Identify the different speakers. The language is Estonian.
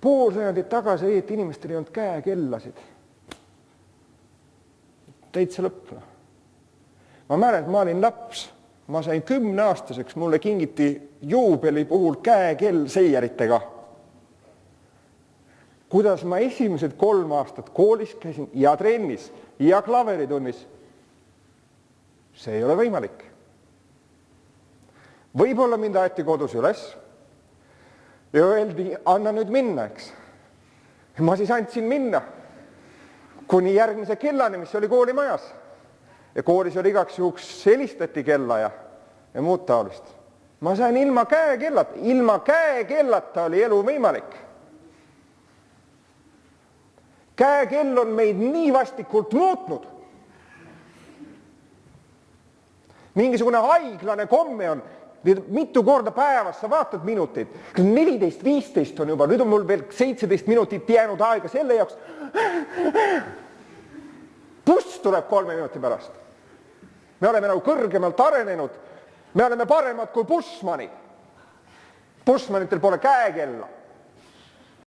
Speaker 1: Pool sajandit tagasi õieti inimestel ei olnud käekellasid. Täitsa lõpp. Ma mäletan, et ma olin laps. Ma sain 10-aastaseks, mulle kingiti juubeli puhul käekell seijaritega. Kuidas ma esimesed 3 aastat koolis käisin ja trennis ja klaveritunnis, see ei ole võimalik. Võib-olla mind aeti kodus üles ja öeldi, anna nüüd minna, eks. Ma siis andsin minna kuni järgmise kellani, mis oli koolimajas. Ja koolis oli igaks juhuks helistati kella ja muud taolist. Ma sain ilma käekellata oli elu võimalik. Käekell on meid nii vastikult muutnud. Mingisugune haiglane komme on, mitu korda päevas sa vaatad minuteid. 14-15 on juba, nüüd on mul veel 17 minutit jäänud aega selle jaoks. Buss tuleb 3 minuti pärast. Me oleme nagu kõrgemalt arenenud. Me oleme paremad kui bussmani. Bussmanitel pole käekella.